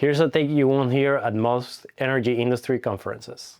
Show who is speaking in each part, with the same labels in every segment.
Speaker 1: Here's a take you won't hear at most energy industry conferences.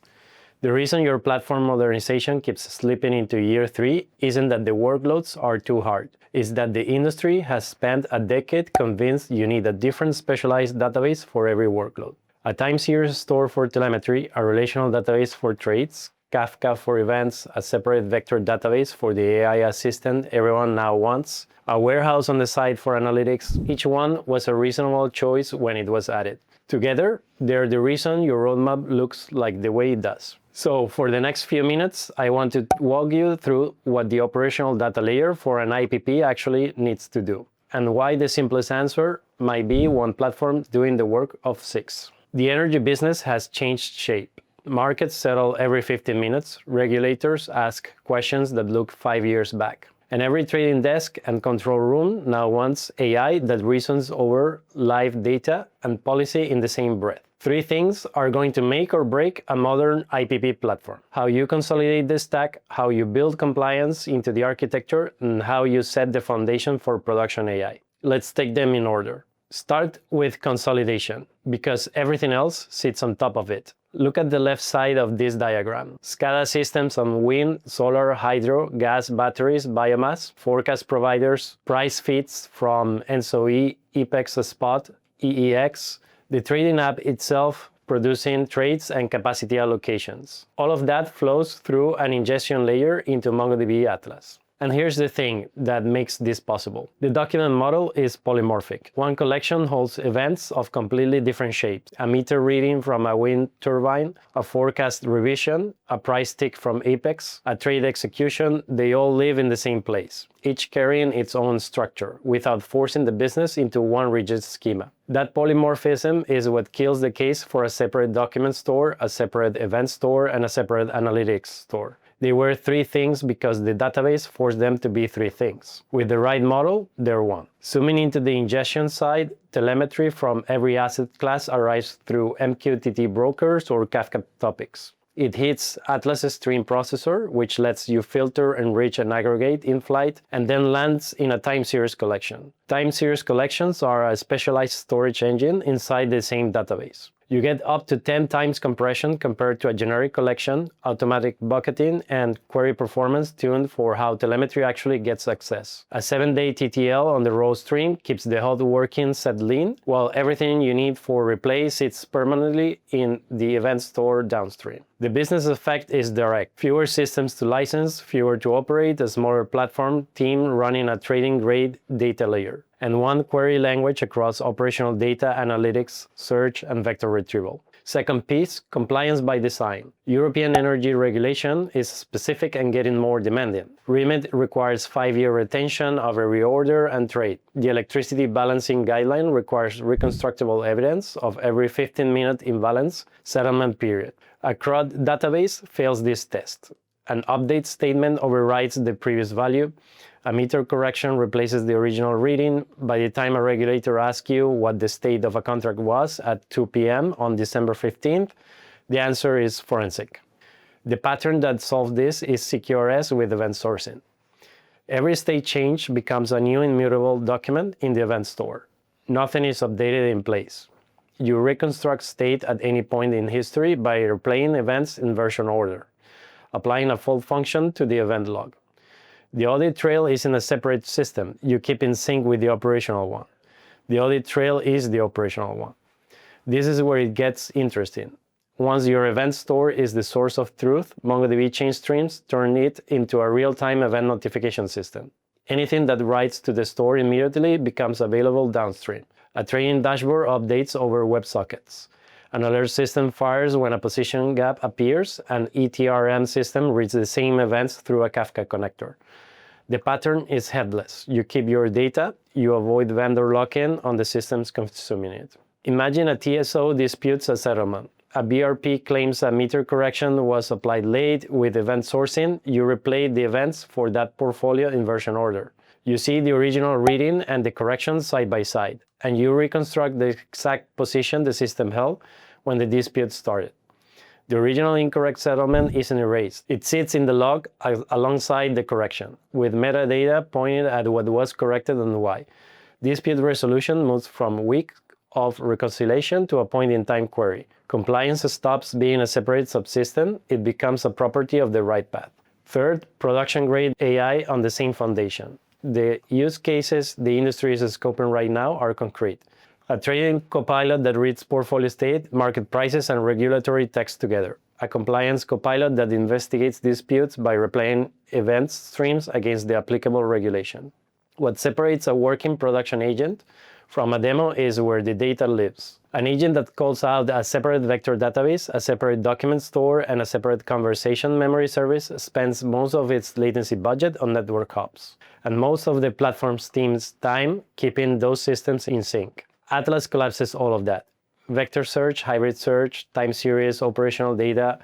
Speaker 1: The reason your platform modernization keeps slipping into year 3 isn't that the workloads are too hard. It's that the industry has spent a decade convinced you need a different specialized database for every workload. A time series store for telemetry, a relational database for trades, Kafka for events, a separate vector database for the AI assistant everyone now wants, a warehouse on the side for analytics. Each one was a reasonable choice when it was added. Together, they're the reason your roadmap looks like the way it does. So for the next few minutes, I want to walk you through what the operational data layer for an IPP actually needs to do, and why the simplest answer might be one platform doing the work of 6. The energy business has changed shape. Markets settle every 15 minutes, regulators ask questions that look 5 years back. And every trading desk and control room now wants AI that reasons over live data and policy in the same breath. 3 things are going to make or break a modern IPP platform: how you consolidate the stack, how you build compliance into the architecture, and how you set the foundation for production AI. Let's take them in order. Start with consolidation, because everything else sits on top of it. Look at the left side of this diagram. SCADA systems on wind, solar, hydro, gas, batteries, biomass, forecast providers, price feeds from ENSO-E, EPEX Spot, EEX, the trading app itself producing trades and capacity allocations. All of that flows through an ingestion layer into MongoDB Atlas. And here's the thing that makes this possible. The document model is polymorphic. One collection holds events of completely different shapes: a meter reading from a wind turbine, a forecast revision, a price tick from Apex, a trade execution. They all live in the same place, each carrying its own structure, without forcing the business into one rigid schema. That polymorphism is what kills the case for a separate document store, a separate event store, and a separate analytics store. They were 3 things because the database forced them to be 3 things. With the right model, they're 1. Zooming into the ingestion side, telemetry from every asset class arrives through MQTT brokers or Kafka topics. It hits Atlas's stream processor, which lets you filter, enrich, and aggregate in flight, and then lands in a time series collection. Time series collections are a specialized storage engine inside the same database. You get up to 10 times compression compared to a generic collection, automatic bucketing, and query performance tuned for how telemetry actually gets access. A 7-day TTL on the raw stream keeps the hot working set lean, while everything you need for replay sits permanently in the event store downstream. The business effect is direct. Fewer systems to license, fewer to operate, a smaller platform team running a trading-grade data layer, and one query language across operational data, analytics, search, and vector retrieval. Second piece, compliance by design. European energy regulation is specific and getting more demanding. REMIT requires 5-year retention of every order and trade. The electricity balancing guideline requires reconstructible evidence of every 15-minute imbalance settlement period. A CRUD database fails this test. An update statement overrides the previous value. A meter correction replaces the original reading. By the time a regulator asks you what the state of a contract was at 2 p.m. on December 15th, the answer is forensic. The pattern that solves this is CQRS with event sourcing. Every state change becomes a new immutable document in the event store. Nothing is updated in place. You reconstruct state at any point in history by replaying events in version order, applying a fault function to the event log. The audit trail is in a separate system. You keep in sync with the operational one. The audit trail is the operational one. This is where it gets interesting. Once your event store is the source of truth, MongoDB change streams turn it into a real-time event notification system. Anything that writes to the store immediately becomes available downstream. A trading dashboard updates over WebSockets. An alert system fires when a position gap appears. An ETRM system reads the same events through a Kafka connector. The pattern is headless. You keep your data, you avoid vendor lock-in on the systems consuming it. Imagine a TSO disputes a settlement. A BRP claims a meter correction was applied late. With event sourcing, you replay the events for that portfolio in version order. You see the original reading and the correction side by side, and you reconstruct the exact position the system held when the dispute started. The original incorrect settlement isn't erased. It sits in the log alongside the correction, with metadata pointing at what was corrected and why. Dispute resolution moves from weak of reconciliation to a point-in-time query. Compliance stops being a separate subsystem, it becomes a property of the write path. Third, production-grade AI on the same foundation. The use cases the industry is scoping right now are concrete. A trading copilot that reads portfolio state, market prices, and regulatory text together. A compliance copilot that investigates disputes by replaying event streams against the applicable regulation. What separates a working production agent from a demo is where the data lives. An agent that calls out a separate vector database, a separate document store, and a separate conversation memory service spends most of its latency budget on network hubs, and most of the platform's team's time keeping those systems in sync. Atlas collapses all of that. Vector search, hybrid search, time series, operational data,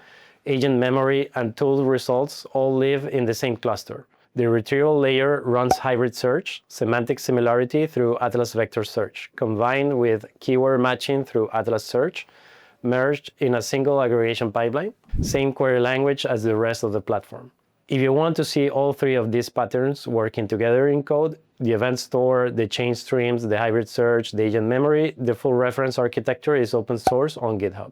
Speaker 1: agent memory, and tool results all live in the same cluster. The retrieval layer runs hybrid search, semantic similarity through Atlas Vector Search, combined with keyword matching through Atlas Search, merged in a single aggregation pipeline, same query language as the rest of the platform. If you want to see all three of these patterns working together in code, the event store, the change streams, the hybrid search, the agent memory, the full reference architecture is open source on GitHub.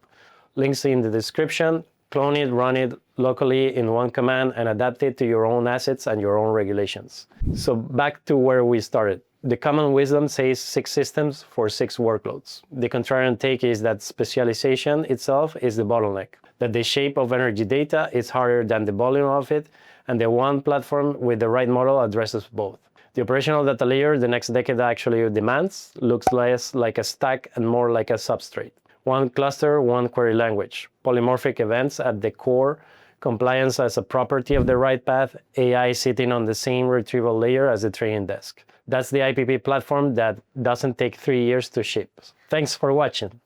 Speaker 1: Links in the description. Clone it, run it locally in one command, and adapt it to your own assets and your own regulations. So back to where we started. The common wisdom says 6 systems for 6 workloads. The contrarian take is that specialization itself is the bottleneck, that the shape of energy data is harder than the volume of it, and the one platform with the right model addresses both. The operational data layer the next decade actually demands looks less like a stack and more like a substrate. One cluster, one query language, polymorphic events at the core, compliance as a property of the write path, AI sitting on the same retrieval layer as the training desk. That's the IPP platform that doesn't take 3 years to ship. Thanks for watching.